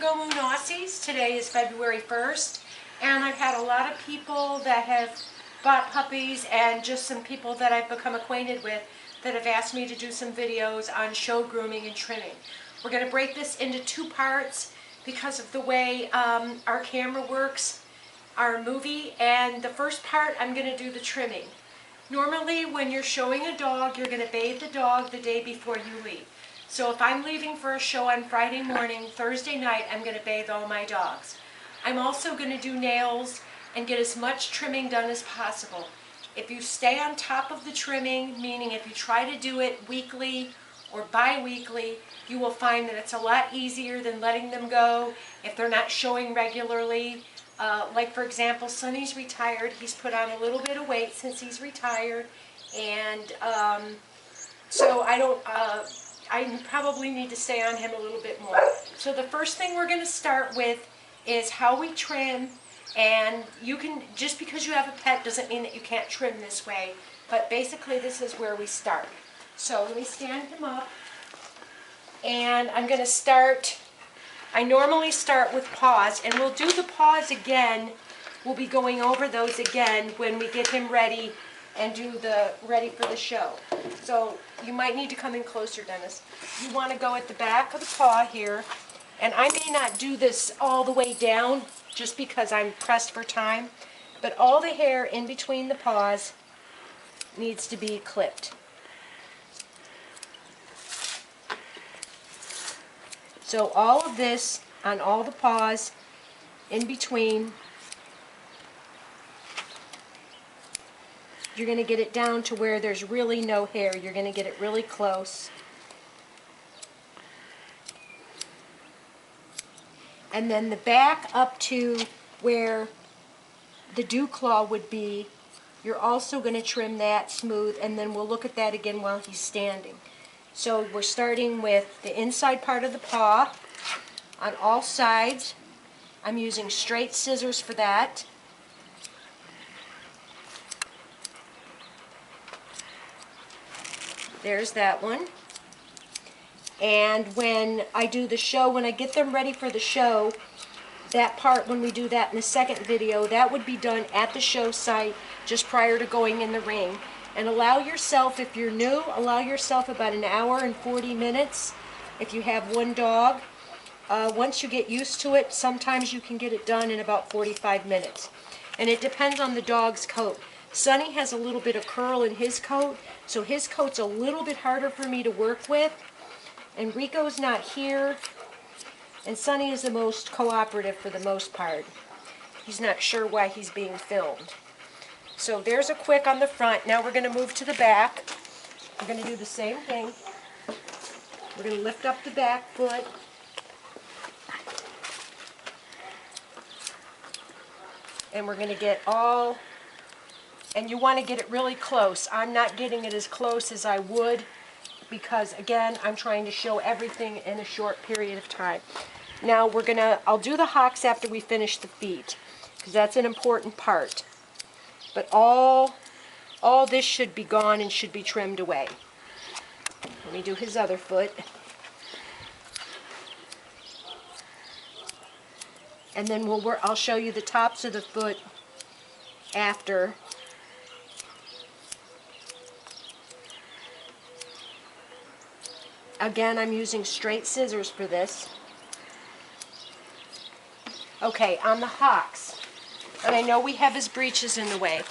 IndigoMoon Aussies. Today is February 1st, and I've had a lot of people that have bought puppies and just some people that I've become acquainted with that have asked me to do some videos on show grooming and trimming. We're going to break this into two parts because of the way our camera works, our movie, and the first part I'm going to do the trimming. Normally when you're showing a dog, you're going to bathe the dog the day before you leave. So if I'm leaving for a show on Friday morning, Thursday night, I'm going to bathe all my dogs. I'm also going to do nails and get as much trimming done as possible. If you stay on top of the trimming, meaning if you try to do it weekly or bi-weekly, you will find that it's a lot easier than letting them go if they're not showing regularly. Like for example, Sonny's retired. He's put on a little bit of weight since he's retired, and so I probably need to stay on him a little bit more. So the first thing we're going to start with is how we trim, and you can, just because you have a pet doesn't mean that you can't trim this way, but basically this is where we start. So let me stand him up, and I'm going to start, I normally start with paws, and we'll do the paws again. We'll be going over those again when we get him ready and do the ready for the show. So you might need to come in closer, Dennis. You want to go at the back of the paw here, and I may not do this all the way down just because I'm pressed for time, but all the hair in between the paws needs to be clipped. So all of this on all the paws in between, you're going to get it down to where there's really no hair. You're going to get it really close. And then the back up to where the dew claw would be, you're also going to trim that smooth, and then we'll look at that again while he's standing. So we're starting with the inside part of the paw on all sides. I'm using straight scissors for that. There's that one. And when I do the show, when I get them ready for the show, that part, when we do that in the second video, that would be done at the show site just prior to going in the ring. And allow yourself, if you're new, allow yourself about an hour and 40 minutes if you have one dog. Once you get used to it, sometimes you can get it done in about 45 minutes. And it depends on the dog's coat. Sonny has a little bit of curl in his coat, so his coat's a little bit harder for me to work with. And Rico's not here, and Sonny is the most cooperative for the most part. He's not sure why he's being filmed. So there's a quick on the front. Now we're going to move to the back. We're going to do the same thing. We're going to lift up the back foot. And we're going to get all, and you want to get it really close. I'm not getting it as close as I would because, again, I'm trying to show everything in a short period of time. Now we're going to, I'll do the hocks after we finish the feet because that's an important part. But all this should be gone and should be trimmed away. Let me do his other foot. And then I'll show you the tops of the foot after. Again, I'm using straight scissors for this. Okay, on the hocks. And I know we have his breeches in the way.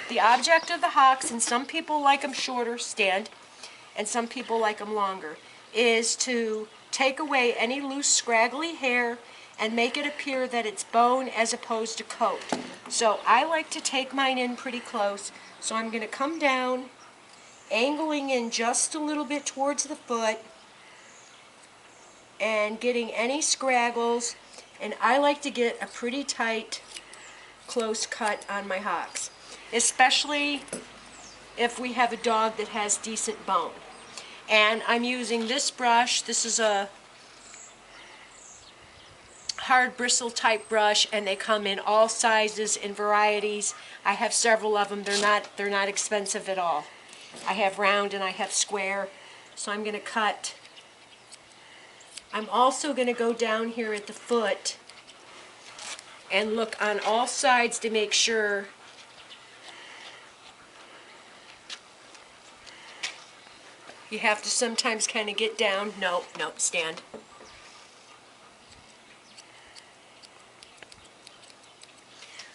The object of the hocks, and some people like them shorter, stand, and some people like them longer, is to take away any loose scraggly hair and make it appear that it's bone as opposed to coat. So I like to take mine in pretty close. So I'm going to come down, angling in just a little bit towards the foot, and getting any scraggles. And I like to get a pretty tight, close cut on my hocks, especially if we have a dog that has decent bone. And I'm using this brush. This is a hard bristle type brush, and they come in all sizes and varieties. I have several of them. They're not expensive at all. I have round and I have square. So I'm going to cut I'm also going to go down here at the foot and look on all sides to make sure you have to sometimes kind of get down. No, stand.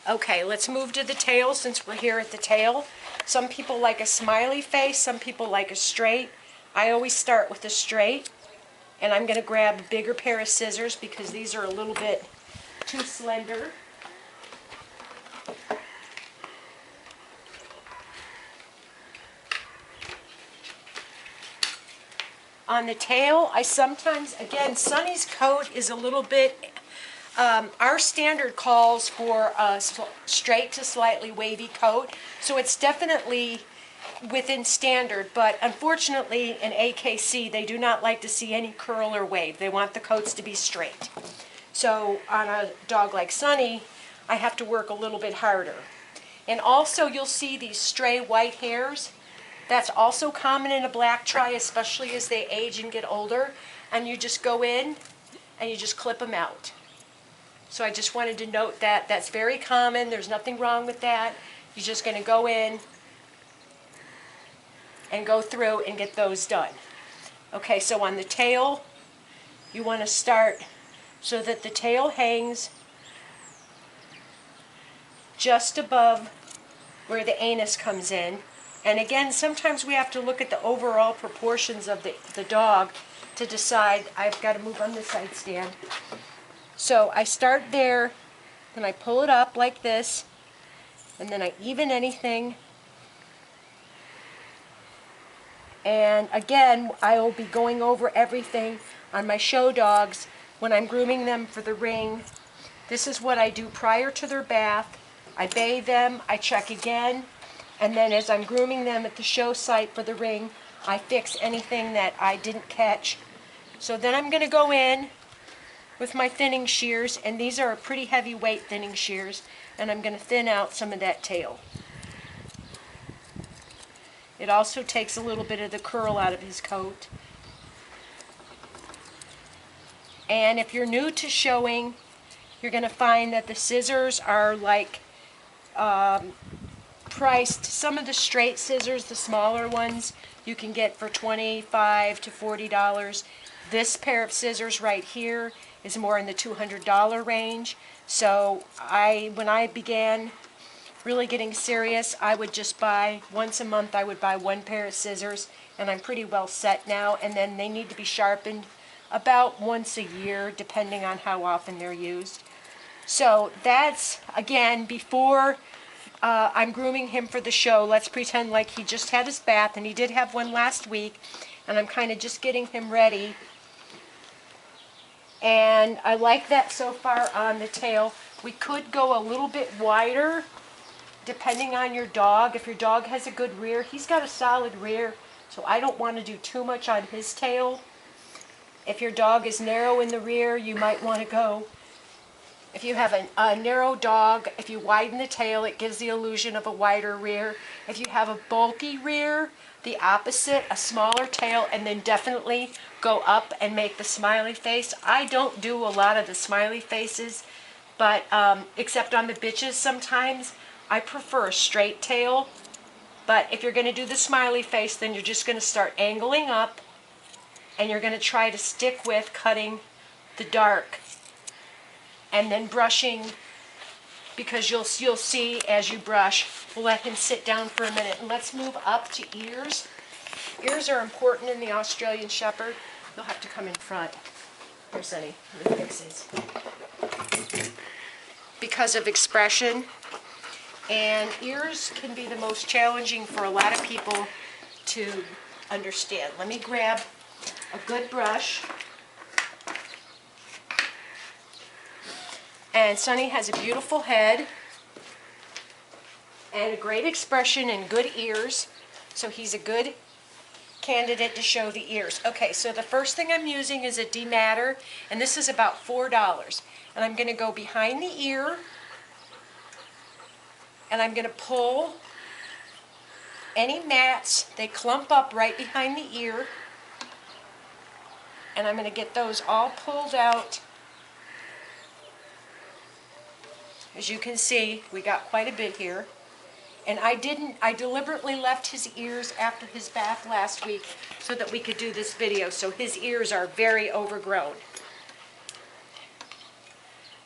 Okay, let's move to the tail since we're here at the tail. Some people like a smiley face, some people like a straight. I always start with a straight, and I'm going to grab a bigger pair of scissors because these are a little bit too slender. On the tail, I sometimes, again, Sunny's coat is a little bit, our standard calls for a straight to slightly wavy coat, so it's definitely within standard, but unfortunately in AKC they do not like to see any curl or wave. They want the coats to be straight. So on a dog like Sunny, I have to work a little bit harder. And also you'll see these stray white hairs. That's also common in a black tri, especially as they age and get older. And you just go in and you just clip them out. So I just wanted to note that that's very common. There's nothing wrong with that. You're just going to go in and go through and get those done. Okay, so on the tail, you want to start so that the tail hangs just above where the anus comes in. And again, sometimes we have to look at the overall proportions of the dog to decide. I've got to move on this side stand. So I start there, then I pull it up like this, and then I even anything. And again, I will be going over everything on my show dogs when I'm grooming them for the ring. This is what I do prior to their bath. I bathe them, I check again, and then as I'm grooming them at the show site for the ring, I fix anything that I didn't catch. So then I'm going to go in with my thinning shears, and these are a pretty heavyweight thinning shears, and I'm going to thin out some of that tail. It also takes a little bit of the curl out of his coat. And if you're new to showing, you're going to find that the scissors are like priced. Some of the straight scissors, the smaller ones, you can get for $25 to $40. This pair of scissors right here is more in the $200 range. So when I began really getting serious, I would just buy, once a month I would buy one pair of scissors, and I'm pretty well set now, and then they need to be sharpened about once a year, depending on how often they're used. So that's, again, before I'm grooming him for the show. Let's pretend like he just had his bath, and he did have one last week, and I'm kind of just getting him ready. And I like that so far on the tail. We could go a little bit wider, depending on your dog. If your dog has a good rear, he's got a solid rear, so I don't want to do too much on his tail. If your dog is narrow in the rear, you might want to go. If you have a narrow dog, if you widen the tail, it gives the illusion of a wider rear. If you have a bulky rear, the opposite, a smaller tail, and then definitely go up and make the smiley face. I don't do a lot of the smiley faces, but except on the bitches sometimes. I prefer a straight tail, but if you're going to do the smiley face, then you're just going to start angling up, and you're going to try to stick with cutting the dark and then brushing, because you'll see as you brush. We'll let him sit down for a minute, and let's move up to ears. Ears are important in the Australian Shepherd. You'll have to come in front. Here's Sunny, let me fix his. Because of expression, and ears can be the most challenging for a lot of people to understand. Let me grab a good brush. And Sunny has a beautiful head and a great expression and good ears, so he's a good candidate to show the ears. Okay, so the first thing I'm using is a dematter, and this is about $4. And I'm going to go behind the ear, and I'm going to pull any mats. They clump up right behind the ear, and I'm going to get those all pulled out. As you can see, we got quite a bit here. And I deliberately left his ears after his bath last week so that we could do this video. So his ears are very overgrown.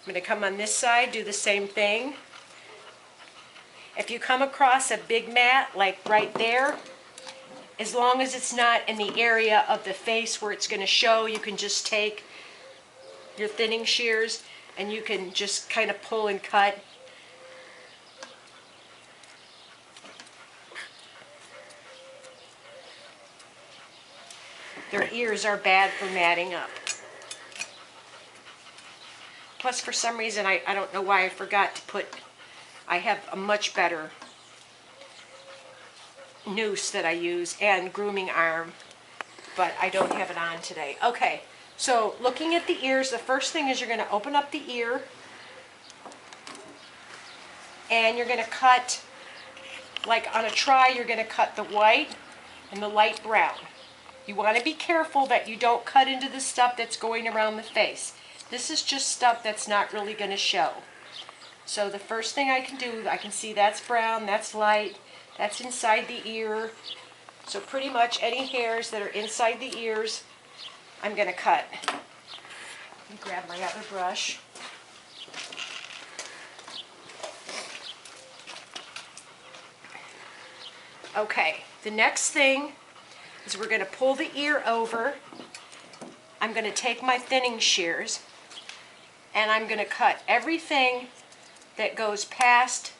I'm going to come on this side, do the same thing. If you come across a big mat, like right there, as long as it's not in the area of the face where it's going to show, you can just take your thinning shears and you can just kind of pull and cut. Their ears are bad for matting up. Plus, for some reason, I don't know why I forgot to put, I have a much better noose that I use and grooming arm, but I don't have it on today. Okay, so looking at the ears, the first thing is you're going to open up the ear and you're going to cut, like on a try, you're going to cut the white and the light brown. You want to be careful that you don't cut into the stuff that's going around the face. This is just stuff that's not really going to show. So the first thing I can do, I can see that's brown, that's light, that's inside the ear. So pretty much any hairs that are inside the ears, I'm going to cut. Let me grab my other brush. Okay, the next thing is we're going to pull the ear over. I'm going to take my thinning shears and I'm going to cut everything that goes past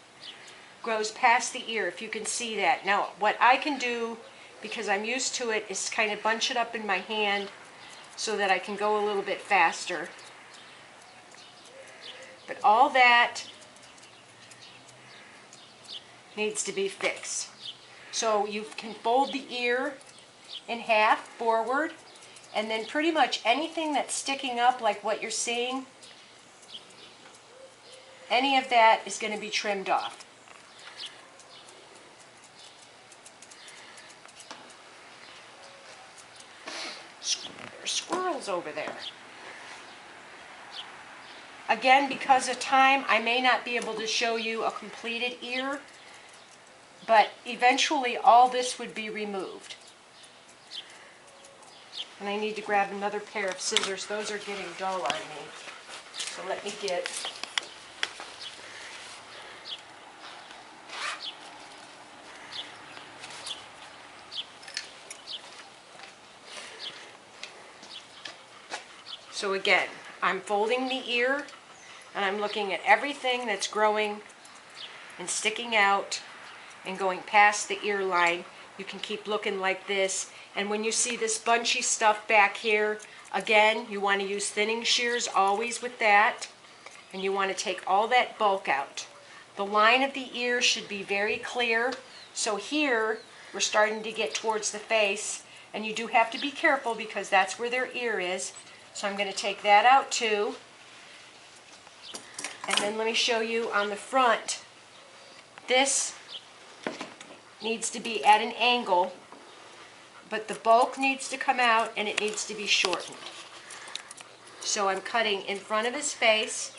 the ear, if you can see that. Now, what I can do, because I'm used to it, is kind of bunch it up in my hand so that I can go a little bit faster. But all that needs to be fixed. So you can fold the ear in half forward, and then pretty much anything that's sticking up, like what you're seeing, any of that is going to be trimmed off. There's squirrels over there. Again, because of time, I may not be able to show you a completed ear, but eventually all this would be removed. And I need to grab another pair of scissors. Those are getting dull on me. So let me get... So again, I'm folding the ear and I'm looking at everything that's growing and sticking out and going past the ear line. You can keep looking like this. And when you see this bunchy stuff back here, again, you want to use thinning shears always with that. And you want to take all that bulk out. The line of the ear should be very clear. So here, we're starting to get towards the face. And you do have to be careful because that's where their ear is. So I'm going to take that out too. And then let me show you on the front. This needs to be at an angle, but the bulk needs to come out and it needs to be shortened. So I'm cutting in front of his face.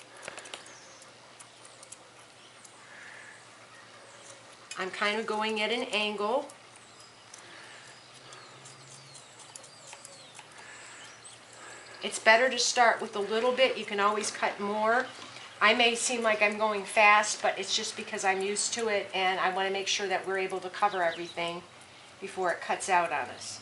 I'm kind of going at an angle. It's better to start with a little bit. You can always cut more. I may seem like I'm going fast, but it's just because I'm used to it and I want to make sure that we're able to cover everything before it cuts out on us.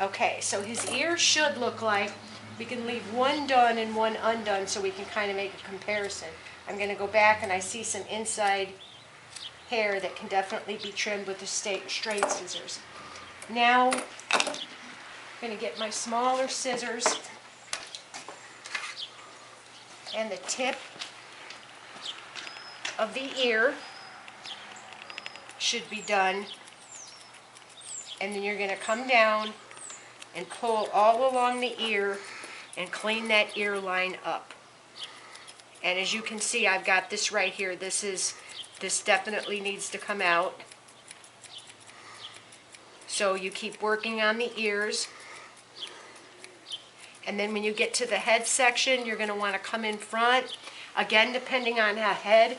Okay, so his ear should look like, we can leave one done and one undone so we can kind of make a comparison. I'm going to go back and I see some inside hair that can definitely be trimmed with the straight scissors. Now, I'm going to get my smaller scissors and the tip of the ear should be done. And then you're going to come down and pull all along the ear and clean that ear line up. And as you can see, I've got this right here. This definitely needs to come out. So you keep working on the ears. And then when you get to the head section, you're going to want to come in front. Again, depending on a head,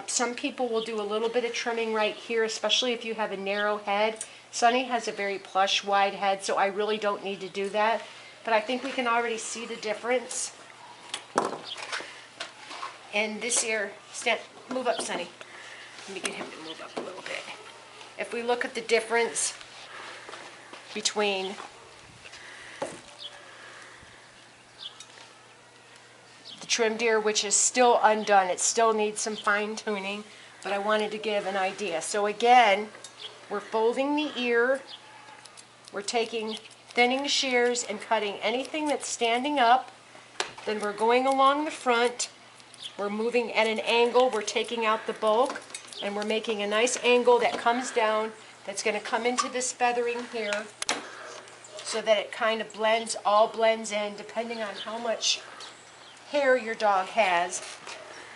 some people will do a little bit of trimming right here, especially if you have a narrow head. Sunny has a very plush, wide head, so I really don't need to do that. But I think we can already see the difference. And this ear, move up, Sunny. Let me get him to move up a little bit. If we look at the difference between the trimmed ear, which is still undone, it still needs some fine tuning, but I wanted to give an idea. So again, we're folding the ear, we're taking thinning shears and cutting anything that's standing up, then we're going along the front, we're moving at an angle, we're taking out the bulk, and we're making a nice angle that comes down, that's going to come into this feathering here, so that it kind of all blends in, depending on how much hair your dog has,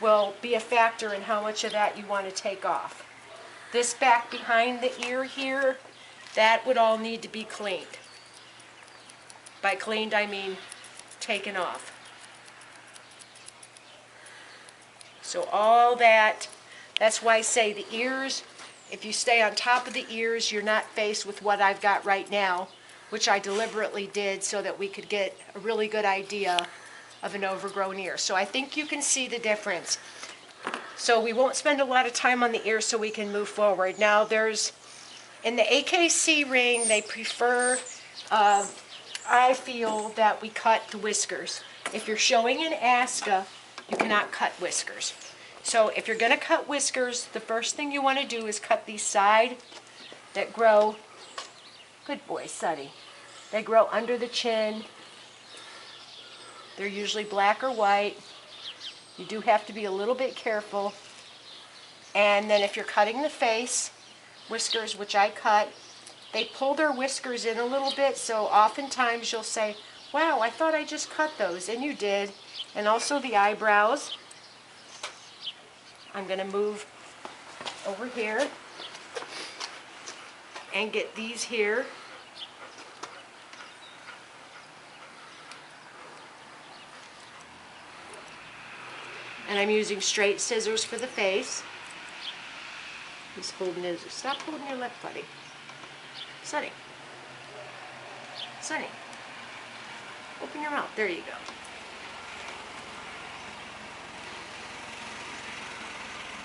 will be a factor in how much of that you want to take off. This back behind the ear here, that would all need to be cleaned. By cleaned, I mean taken off. So all that's why I say the ears, if you stay on top of the ears, you're not faced with what I've got right now, which I deliberately did so that we could get a really good idea of an overgrown ear. So I think you can see the difference. So we won't spend a lot of time on the ear so we can move forward. Now in the AKC ring, they prefer, I feel that we cut the whiskers. If you're showing an ASCA, you cannot cut whiskers. So if you're going to cut whiskers, the first thing you want to do is cut these side that grow, good boy, Sunny, they grow under the chin. They're usually black or white. You do have to be a little bit careful. And then if you're cutting the face, whiskers, which I cut, they pull their whiskers in a little bit, so oftentimes you'll say, wow, I thought I just cut those, and you did. And also the eyebrows. I'm going to move over here and get these here. And I'm using straight scissors for the face. He's holding his, stop holding your lip, buddy. Sunny. Sunny. Open your mouth. There you go.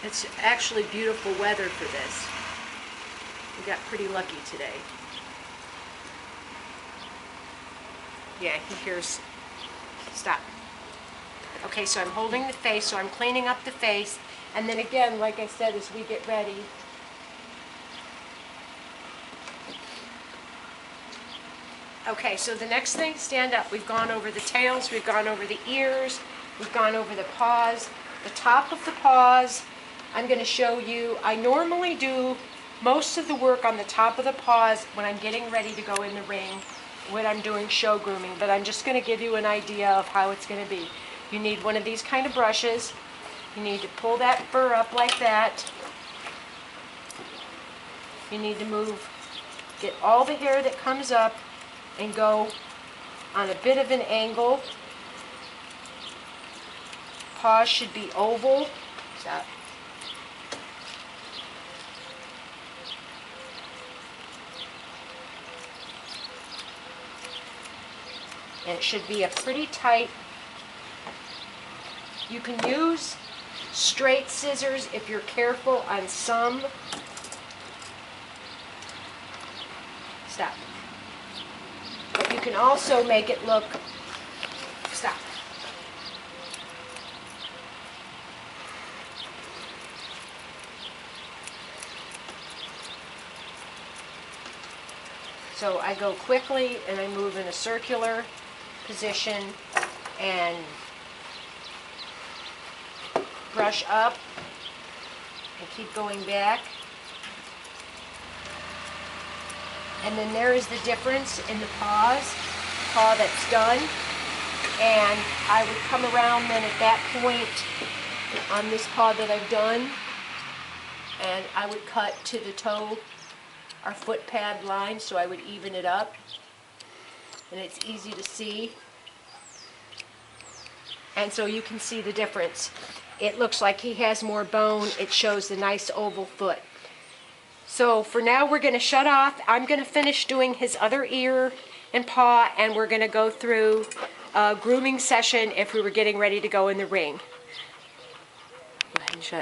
It's actually beautiful weather for this. We got pretty lucky today. Yeah, he hears. Stop. Okay, so I'm holding the face, so I'm cleaning up the face. And then again, like I said, as we get ready, okay, so the next thing, stand up. We've gone over the tails, we've gone over the ears, we've gone over the paws. The top of the paws, I'm going to show you. I normally do most of the work on the top of the paws when I'm getting ready to go in the ring, when I'm doing show grooming, but I'm just going to give you an idea of how it's going to be. You need one of these kind of brushes. You need to pull that fur up like that. You need to get all the hair that comes up and go on a bit of an angle. Paws should be oval. Stop. And it should be a pretty tight. You can use straight scissors if you're careful on some. Stop. But you can also make it look. Stop. So I go quickly and I move in a circular position and brush up and keep going back. And then there is the difference in the paws, paw that's done. And I would come around then at that point on this paw that I've done, and I would cut to the toe, our foot pad line, so I would even it up. And it's easy to see. And so you can see the difference. It looks like he has more bone. It shows the nice oval foot. So for now, we're going to shut off. I'm going to finish doing his other ear and paw, and we're going to go through a grooming session if we were getting ready to go in the ring. Go ahead and shut.